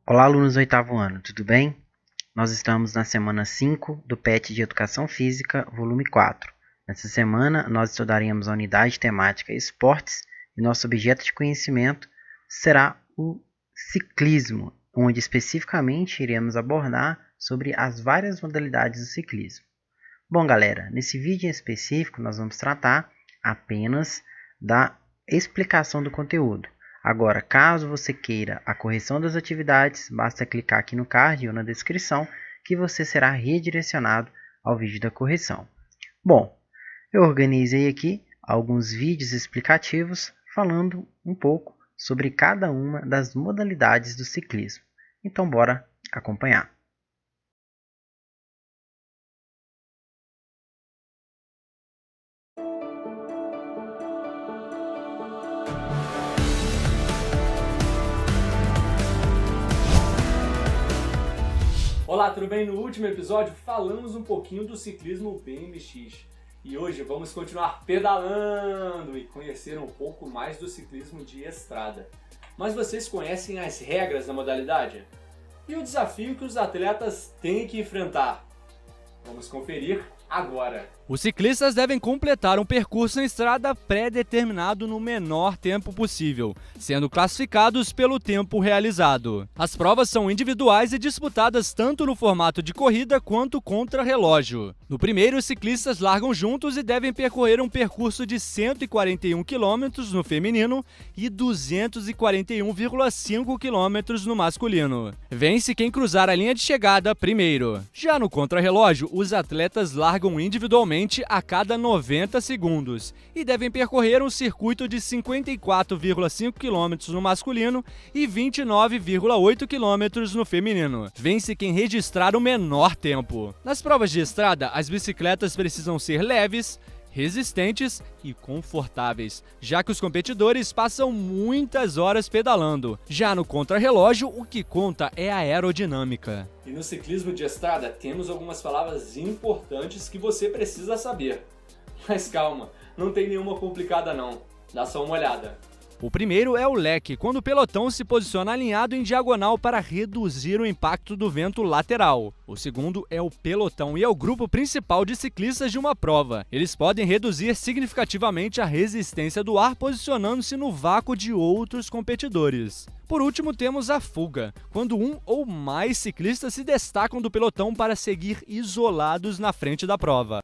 Olá, alunos do oitavo ano, tudo bem? Nós estamos na semana 5 do PET de Educação Física, volume 4. Nessa semana, nós estudaremos a unidade temática Esportes e nosso objeto de conhecimento será o ciclismo, onde especificamente iremos abordar sobre as várias modalidades do ciclismo. Bom, galera, nesse vídeo em específico, nós vamos tratar apenas da explicação do conteúdo. Agora, caso você queira a correção das atividades, basta clicar aqui no card ou na descrição que você será redirecionado ao vídeo da correção. Bom, eu organizei aqui alguns vídeos explicativos falando um pouco sobre cada uma das modalidades do ciclismo. Então, bora acompanhar. Olá, tudo bem? No último episódio falamos um pouquinho do ciclismo BMX e hoje vamos continuar pedalando e conhecer um pouco mais do ciclismo de estrada. Mas vocês conhecem as regras da modalidade? E o desafio que os atletas têm que enfrentar? Vamos conferir agora! Os ciclistas devem completar um percurso em estrada pré-determinado no menor tempo possível, sendo classificados pelo tempo realizado. As provas são individuais e disputadas tanto no formato de corrida quanto contra-relógio. No primeiro, os ciclistas largam juntos e devem percorrer um percurso de 141 km no feminino e 241,5 km no masculino. Vence quem cruzar a linha de chegada primeiro. Já no contra-relógio, os atletas largam individualmente a cada 90 segundos e devem percorrer um circuito de 54,5 km no masculino e 29,8 km no feminino. Vence quem registrar o menor tempo. Nas provas de estrada, as bicicletas precisam ser leves, resistentes e confortáveis, já que os competidores passam muitas horas pedalando. Já no contrarrelógio, o que conta é a aerodinâmica. E no ciclismo de estrada temos algumas palavras importantes que você precisa saber. Mas calma, não tem nenhuma complicada não, dá só uma olhada. O primeiro é o leque, quando o pelotão se posiciona alinhado em diagonal para reduzir o impacto do vento lateral. O segundo é o pelotão e é o grupo principal de ciclistas de uma prova. Eles podem reduzir significativamente a resistência do ar posicionando-se no vácuo de outros competidores. Por último, temos a fuga, quando um ou mais ciclistas se destacam do pelotão para seguir isolados na frente da prova.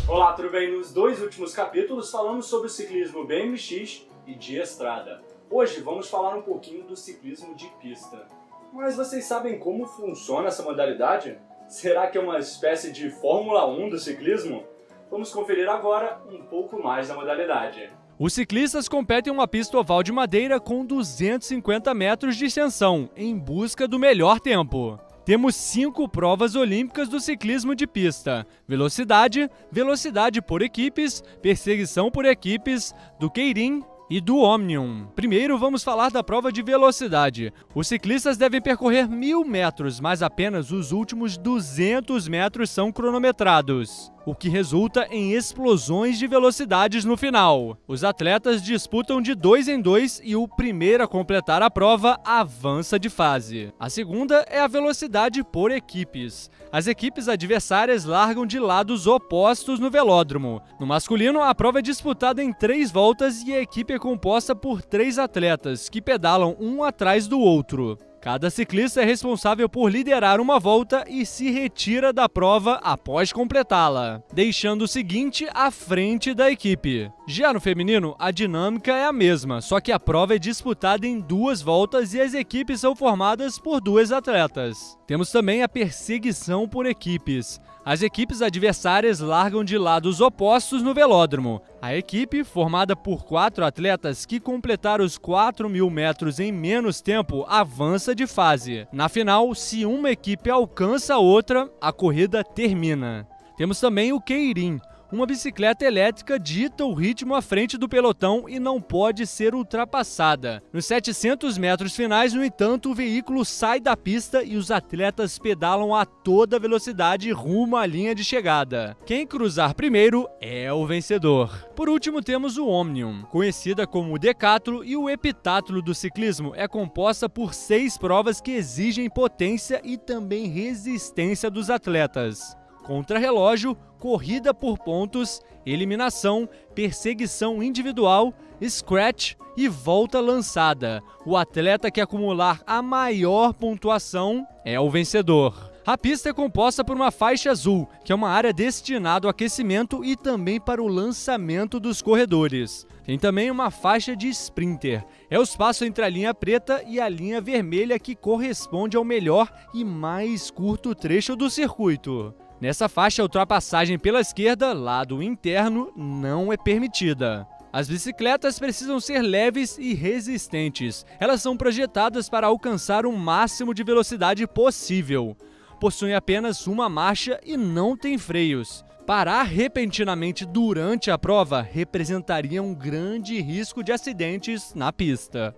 Olá, tudo bem? Nos dois últimos capítulos falamos sobre o ciclismo BMX e de estrada. Hoje vamos falar um pouquinho do ciclismo de pista. Mas vocês sabem como funciona essa modalidade? Será que é uma espécie de Fórmula 1 do ciclismo? Vamos conferir agora um pouco mais da modalidade. Os ciclistas competem em uma pista oval de madeira com 250 metros de extensão, em busca do melhor tempo. Temos 5 provas olímpicas do ciclismo de pista: velocidade, velocidade por equipes, perseguição por equipes, do Keirin e do Omnium. Primeiro, vamos falar da prova de velocidade. Os ciclistas devem percorrer 1.000 metros, mas apenas os últimos 200 metros são cronometrados, o que resulta em explosões de velocidades no final. Os atletas disputam de 2 em 2 e o primeiro a completar a prova avança de fase. A segunda é a velocidade por equipes. As equipes adversárias largam de lados opostos no velódromo. No masculino, a prova é disputada em 3 voltas e a equipe é composta por 3 atletas, que pedalam um atrás do outro. Cada ciclista é responsável por liderar uma volta e se retira da prova após completá-la, deixando o seguinte à frente da equipe. Já no feminino, a dinâmica é a mesma, só que a prova é disputada em 2 voltas e as equipes são formadas por 2 atletas. Temos também a perseguição por equipes. As equipes adversárias largam de lados opostos no velódromo. A equipe, formada por 4 atletas que completaram os 4.000 metros em menos tempo, avança de fase. Na final, se uma equipe alcança a outra, a corrida termina. Temos também o Keirin. Uma bicicleta elétrica dita o ritmo à frente do pelotão e não pode ser ultrapassada. Nos 700 metros finais, no entanto, o veículo sai da pista e os atletas pedalam a toda velocidade rumo à linha de chegada. Quem cruzar primeiro é o vencedor. Por último, temos o Omnium, conhecida como o decátlo e o heptátlo do ciclismo. É composta por 6 provas que exigem potência e também resistência dos atletas. Contrarrelógio, corrida por pontos, eliminação, perseguição individual, scratch e volta lançada. O atleta que acumular a maior pontuação é o vencedor. A pista é composta por uma faixa azul, que é uma área destinada ao aquecimento e também para o lançamento dos corredores. Tem também uma faixa de sprinter. É o espaço entre a linha preta e a linha vermelha que corresponde ao melhor e mais curto trecho do circuito. Nessa faixa, a ultrapassagem pela esquerda, lado interno, não é permitida. As bicicletas precisam ser leves e resistentes. Elas são projetadas para alcançar o máximo de velocidade possível. Possuem apenas uma marcha e não tem freios. Parar repentinamente durante a prova representaria um grande risco de acidentes na pista.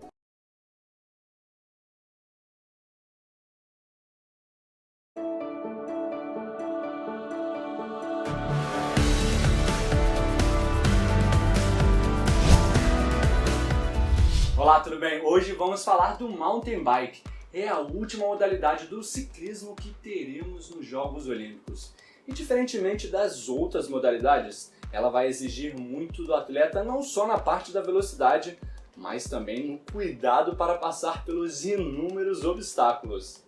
Olá, tudo bem? Hoje vamos falar do mountain bike. É a última modalidade do ciclismo que teremos nos Jogos Olímpicos. E diferentemente das outras modalidades, ela vai exigir muito do atleta não só na parte da velocidade, mas também no cuidado para passar pelos inúmeros obstáculos.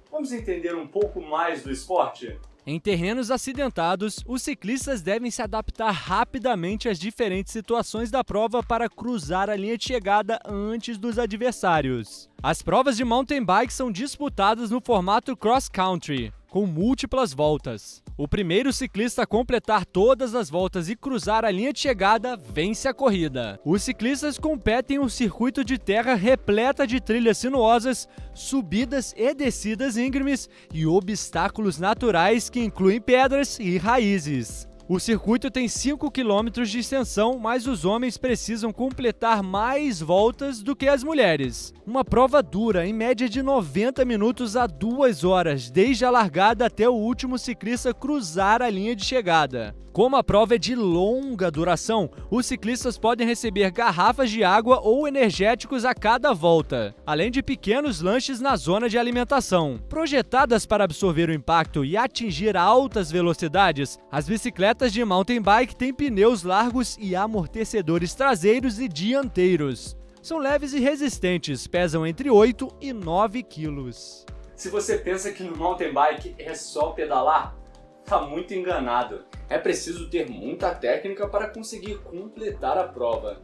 Vamos entender um pouco mais do esporte? Em terrenos acidentados, os ciclistas devem se adaptar rapidamente às diferentes situações da prova para cruzar a linha de chegada antes dos adversários. As provas de mountain bike são disputadas no formato cross-country, com múltiplas voltas. O primeiro ciclista a completar todas as voltas e cruzar a linha de chegada vence a corrida. Os ciclistas competem em um circuito de terra repleta de trilhas sinuosas, subidas e descidas íngremes e obstáculos naturais que incluem pedras e raízes. O circuito tem 5 km de extensão, mas os homens precisam completar mais voltas do que as mulheres. Uma prova dura, em média de 90 minutos a 2 horas, desde a largada até o último ciclista cruzar a linha de chegada. Como a prova é de longa duração, os ciclistas podem receber garrafas de água ou energéticos a cada volta, além de pequenos lanches na zona de alimentação. Projetadas para absorver o impacto e atingir altas velocidades, as bicicletas de mountain bike têm pneus largos e amortecedores traseiros e dianteiros. São leves e resistentes, pesam entre 8 e 9 quilos. Se você pensa que no mountain bike é só pedalar, tá muito enganado. É preciso ter muita técnica para conseguir completar a prova.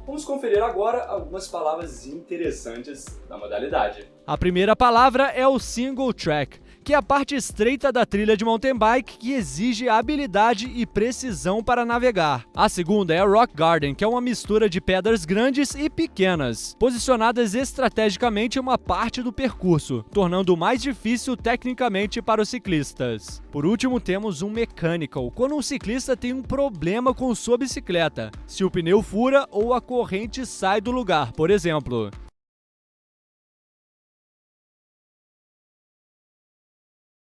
Vamos conferir agora algumas palavras interessantes da modalidade. A primeira palavra é o single track, que é a parte estreita da trilha de mountain bike que exige habilidade e precisão para navegar. A segunda é a rock garden, que é uma mistura de pedras grandes e pequenas, posicionadas estrategicamente em uma parte do percurso, tornando mais difícil tecnicamente para os ciclistas. Por último, temos um mechanical, quando um ciclista tem um problema com sua bicicleta, se o pneu fura ou a corrente sai do lugar, por exemplo.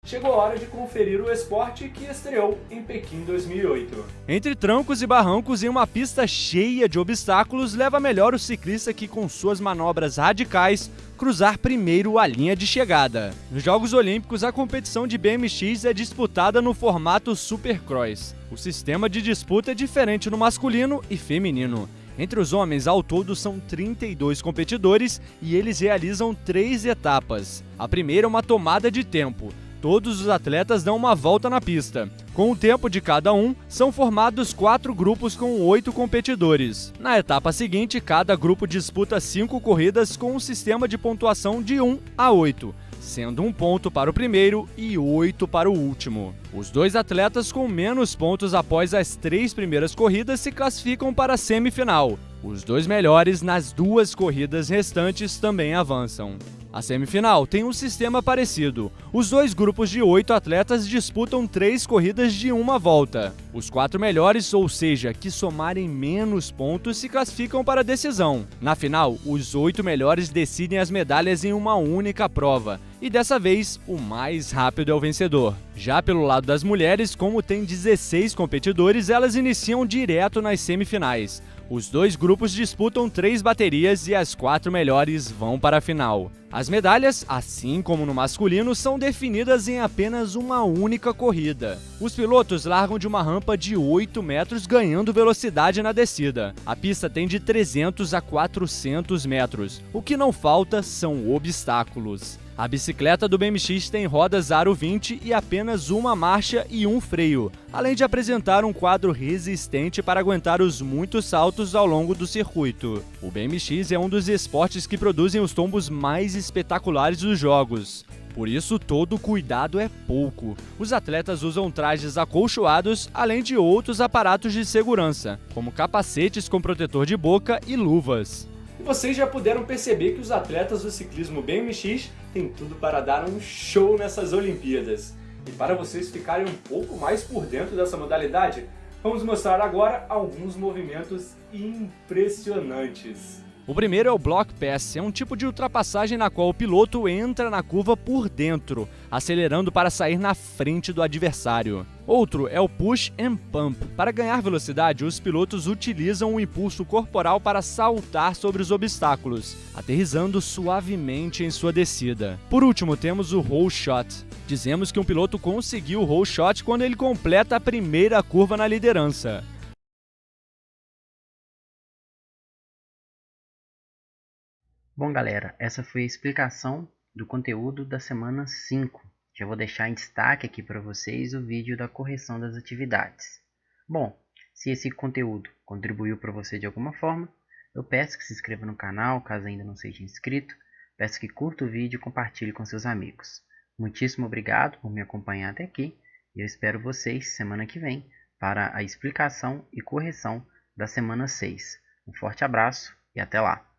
Chegou a hora de conferir o esporte que estreou em Pequim 2008. Entre trancos e barrancos em uma pista cheia de obstáculos, leva melhor o ciclista que, com suas manobras radicais, cruzar primeiro a linha de chegada. Nos Jogos Olímpicos, a competição de BMX é disputada no formato Supercross. O sistema de disputa é diferente no masculino e feminino. Entre os homens, ao todo, são 32 competidores e eles realizam 3 etapas. A primeira é uma tomada de tempo. Todos os atletas dão uma volta na pista. Com o tempo de cada um, são formados 4 grupos com 8 competidores. Na etapa seguinte, cada grupo disputa 5 corridas com um sistema de pontuação de 1 a 8, sendo 1 ponto para o primeiro e 8 para o último. Os 2 atletas com menos pontos após as 3 primeiras corridas se classificam para a semifinal. Os 2 melhores nas 2 corridas restantes também avançam. A semifinal tem um sistema parecido. Os dois grupos de 8 atletas disputam 3 corridas de uma volta. Os 4 melhores, ou seja, que somarem menos pontos, se classificam para a decisão. Na final, os 8 melhores decidem as medalhas em uma única prova. E dessa vez, o mais rápido é o vencedor. Já pelo lado das mulheres, como tem 16 competidores, elas iniciam direto nas semifinais. Os dois grupos disputam 3 baterias e as 4 melhores vão para a final. As medalhas, assim como no masculino, são definidas em apenas uma única corrida. Os pilotos largam de uma rampa de 8 metros, ganhando velocidade na descida. A pista tem de 300 a 400 metros. O que não falta são obstáculos. A bicicleta do BMX tem rodas aro 20 e apenas uma marcha e um freio, além de apresentar um quadro resistente para aguentar os muitos saltos ao longo do circuito. O BMX é um dos esportes que produzem os tombos mais espetaculares dos jogos. Por isso, todo cuidado é pouco. Os atletas usam trajes acolchoados, além de outros aparatos de segurança, como capacetes com protetor de boca e luvas. E vocês já puderam perceber que os atletas do ciclismo BMX têm tudo para dar um show nessas Olimpíadas. E para vocês ficarem um pouco mais por dentro dessa modalidade, vamos mostrar agora alguns movimentos impressionantes. O primeiro é o Block Pass, é um tipo de ultrapassagem na qual o piloto entra na curva por dentro, acelerando para sair na frente do adversário. Outro é o Push and Pump. Para ganhar velocidade, os pilotos utilizam o impulso corporal para saltar sobre os obstáculos, aterrissando suavemente em sua descida. Por último, temos o Hole Shot. Dizemos que um piloto conseguiu o Hole Shot quando ele completa a primeira curva na liderança. Bom, galera, essa foi a explicação do conteúdo da semana 5. Já vou deixar em destaque aqui para vocês o vídeo da correção das atividades. Bom, se esse conteúdo contribuiu para você de alguma forma, eu peço que se inscreva no canal, caso ainda não seja inscrito. Peço que curta o vídeo e compartilhe com seus amigos. Muitíssimo obrigado por me acompanhar até aqui e eu espero vocês semana que vem para a explicação e correção da semana 6. Um forte abraço e até lá!